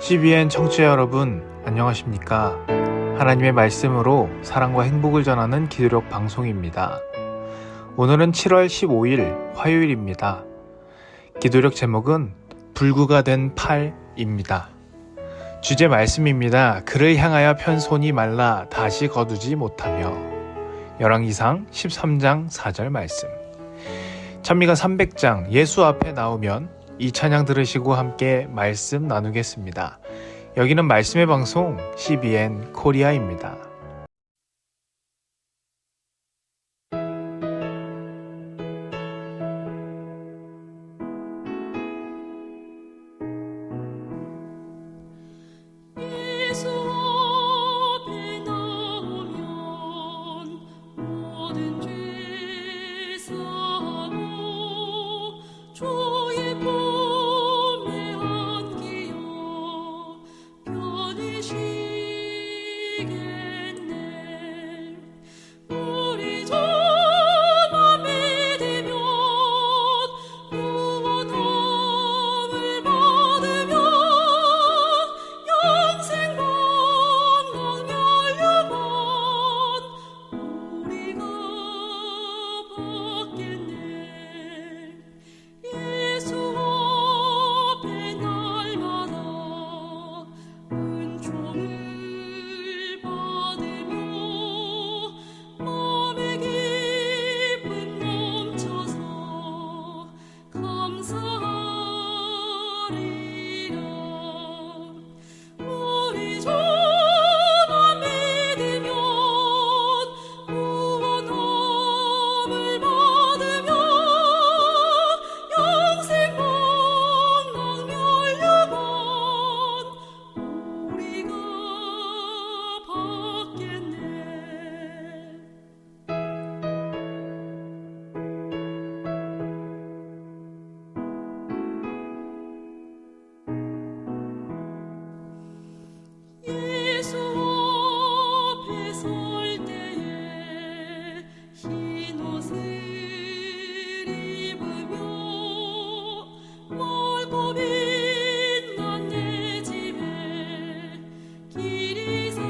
CBN 청취자 여러분, 안녕하십니까? 하나님의 말씀으로 사랑과 행복을 전하는 기도력 방송입니다. 오늘은 7월 15일 화요일입니다. 기도력 제목은 불구가 된 팔입니다. 주제 말씀입니다. 그를 향하여 편 손이 말라 다시 거두지 못하며. 열왕기상 13장 4절 말씀. 찬미가 300장 예수 앞에 나오면 이 찬양 들으시고 함께 말씀 나누겠습니다. 여기는 말씀의 방송 CBN 코리아입니다. 예수 앞에 나오면 모든 죄 사하고 주의 품에 안기어 편히 쉬겠네. 우리 주 맘에 들면 구원함을 받으며 영생 방랑 열려만 우리가 받겠네. 예수 앞에 날마다 은총을 받으며 마음의 기쁨 넘쳐서 감사하리라. 우리 주 맘에 들면 구원함을 받으며 영생 방랑 열려만 우리가 받겠네. 예수 앞에 설 때에 흰 옷을 입으며 맑고 빛난 내 집에 길이 살리라.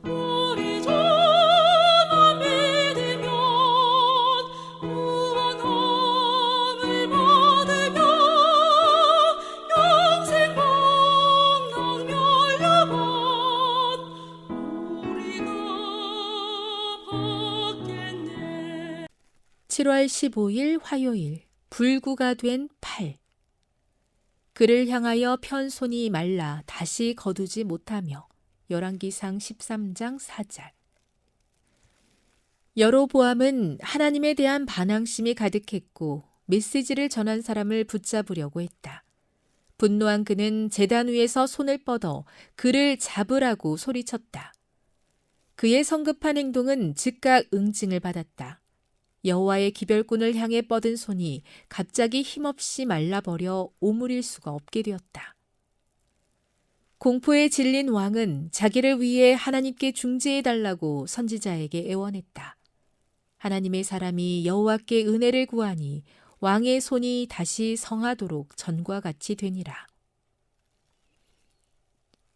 우리 주 맘에 들면 구원함을 받으며 영생 방랑 열려만 우리가 받겠네. 7월 15일 화요일 불구가 된 팔. 그를 향하여 편 손이 말라 다시 거두지 못하며. 열왕기상 13장 4절. 여로보암은 하나님에 대한 반항심이 가득했고 메시지를 전한 사람을 붙잡으려고 했다. 분노한 그는 제단 위에서 손을 뻗어 그를 잡으라고 소리쳤다. 그의 성급한 행동은 즉각 응징을 받았다. 여호와의 기별꾼을 향해 뻗은 손이 갑자기 힘없이 말라버려 오므릴 수가 없게 되었다. 공포에 질린 왕은 자기를 위해 하나님께 중재해달라고 선지자에게 애원했다. 하나님의 사람이 여호와께 은혜를 구하니 왕의 손이 다시 성하도록 전과 같이 되니라.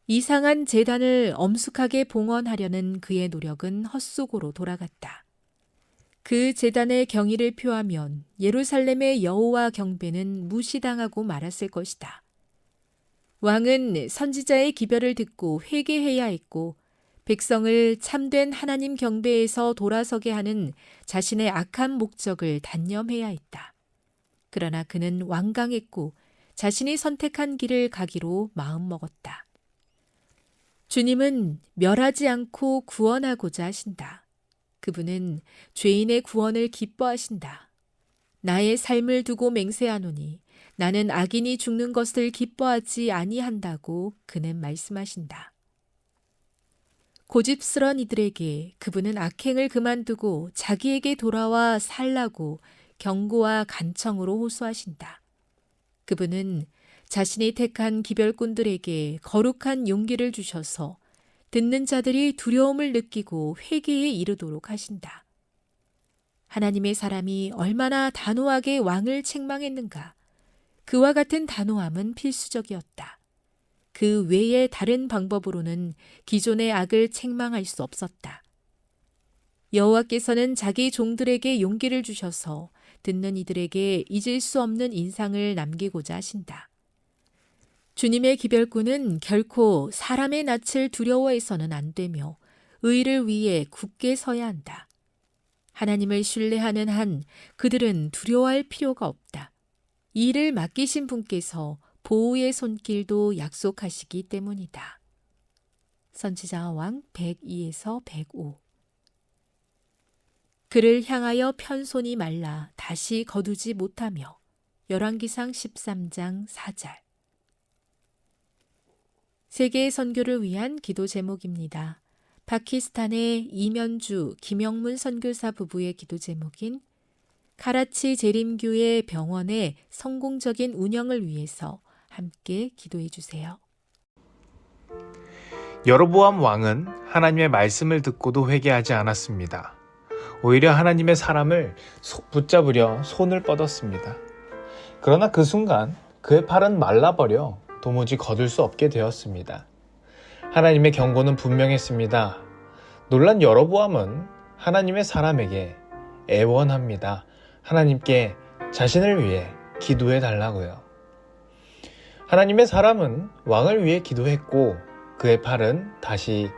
이상한 제단을 엄숙하게 봉헌하려는 그의 노력은 헛수고로 돌아갔다. 그 제단의 경의를 표하면 예루살렘의 여호와 경배는 무시당하고 말았을 것이다. 왕은 선지자의 기별을 듣고 회개해야 했고 백성을 참된 하나님 경배에서 돌아서게 하는 자신의 악한 목적을 단념해야 했다. 그러나 그는 완강했고 자신이 선택한 길을 가기로 마음먹었다. 주님은 멸하지 않고 구원하고자 하신다. 그분은 죄인의 구원을 기뻐하신다. 나의 삶을 두고 맹세하노니 나는 악인이 죽는 것을 기뻐하지 아니한다고 그는 말씀하신다. 고집스런 이들에게 그분은 악행을 그만두고 자기에게 돌아와 살라고 경고와 간청으로 호소하신다. 그분은 자신이 택한 기별꾼들에게 거룩한 용기를 주셔서 듣는 자들이 두려움을 느끼고 회개에 이르도록 하신다. 하나님의 사람이 얼마나 단호하게 왕을 책망했는가. 그와 같은 단호함은 필수적이었다. 그 외의 다른 방법으로는 기존의 악을 책망할 수 없었다. 여호와께서는 자기 종들에게 용기를 주셔서 듣는 이들에게 잊을 수 없는 인상을 남기고자 하신다. 주님의 기별꾼은 결코 사람의 낯을 두려워해서는 안 되며 의를 위해 굳게 서야 한다. 하나님을 신뢰하는 한 그들은 두려워할 필요가 없다. 이를 맡기신 분께서 보호의 손길도 약속하시기 때문이다. 선지자 왕 102에서 105. 그를 향하여 편손이 말라 다시 거두지 못하며. 열왕기상 13장 4절. 세계 선교를 위한 기도 제목입니다. 파키스탄의 이면주 김영문 선교사 부부의 기도 제목인 카라치 재림교회 병원의 성공적인 운영을 위해서 함께 기도해 주세요. 여로보암 왕은 하나님의 말씀을 듣고도 회개하지 않았습니다. 오히려 하나님의 사람을 붙잡으려 손을 뻗었습니다. 그러나 그 순간 그의 팔은 말라버려 도무지 거둘 수 없게 되었습니다. 하나님의 경고는 분명했습니다. 놀란 여로보암은 하나님의 사람에게 애원합니다. 하나님께 자신을 위해 기도해 달라고요. 하나님의 사람은 왕을 위해 기도했고 그의 팔은 다시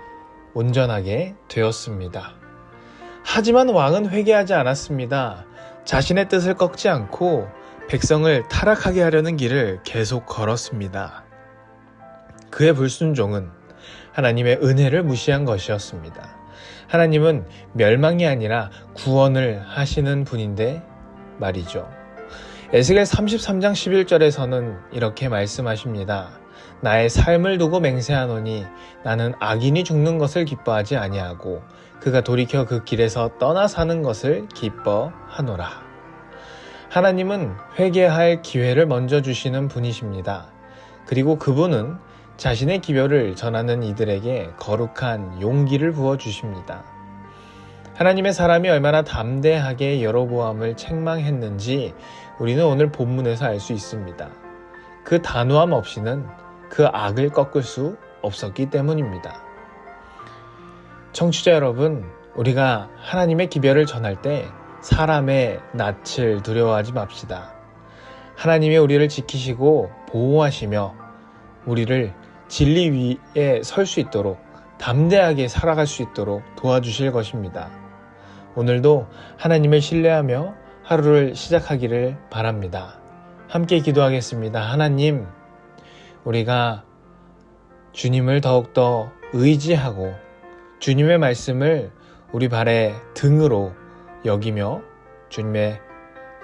온전하게 되었습니다. 하지만 왕은 회개하지 않았습니다. 자신의 뜻을 꺾지 않고 백성을 타락하게 하려는 길을 계속 걸었습니다. 그의 불순종은 하나님의 은혜를 무시한 것이었습니다. 하나님은 멸망이 아니라 구원을 하시는 분인데 말이죠. 에스겔 33장 11절에서는 이렇게 말씀하십니다. 나의 삶을 두고 맹세하노니 나는 악인이 죽는 것을 기뻐하지 아니하고 그가 돌이켜 그 길에서 떠나 사는 것을 기뻐하노라. 하나님은 회개할 기회를 먼저 주시는 분이십니다. 그리고 그분은 자신의 기별을 전하는 이들에게 거룩한 용기를 부어주십니다. 하나님의 사람이 얼마나 담대하게 여로보암을 책망했는지 우리는 오늘 본문에서 알 수 있습니다. 그 단호함 없이는 그 악을 꺾을 수 없었기 때문입니다. 청취자 여러분, 우리가 하나님의 기별을 전할 때 사람의 낯을 두려워하지 맙시다. 하나님이 우리를 지키시고 보호하시며 우리를 진리 위에 설 수 있도록 담대하게 살아갈 수 있도록 도와주실 것입니다. 오늘도 하나님을 신뢰하며 하루를 시작하기를 바랍니다. 함께 기도하겠습니다. 하나님, 우리가 주님을 더욱더 의지하고 주님의 말씀을 우리 발의 등으로 여기며 주님의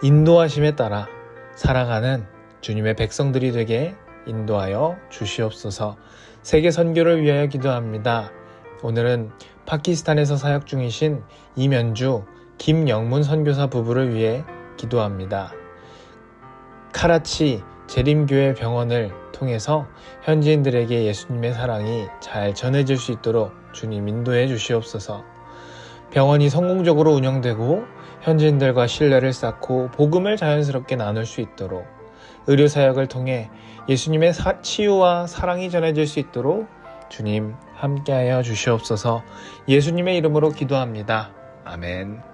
인도하심에 따라 살아가는 주님의 백성들이 되게 인도하여 주시옵소서. 세계 선교를 위하여 기도합니다. 오늘은 파키스탄에서 사역 중이신 이면주 김영문 선교사 부부를 위해 기도합니다. 카라치 재림교회 병원을 통해서 현지인들에게 예수님의 사랑이 잘 전해질 수 있도록 주님 인도해 주시옵소서. 병원이 성공적으로 운영되고 현지인들과 신뢰를 쌓고 복음을 자연스럽게 나눌 수 있도록 의료사역을 통해 예수님의 치유와 사랑이 전해질 수 있도록 주님 함께하여 주시옵소서. 예수님의 이름으로 기도합니다. 아멘.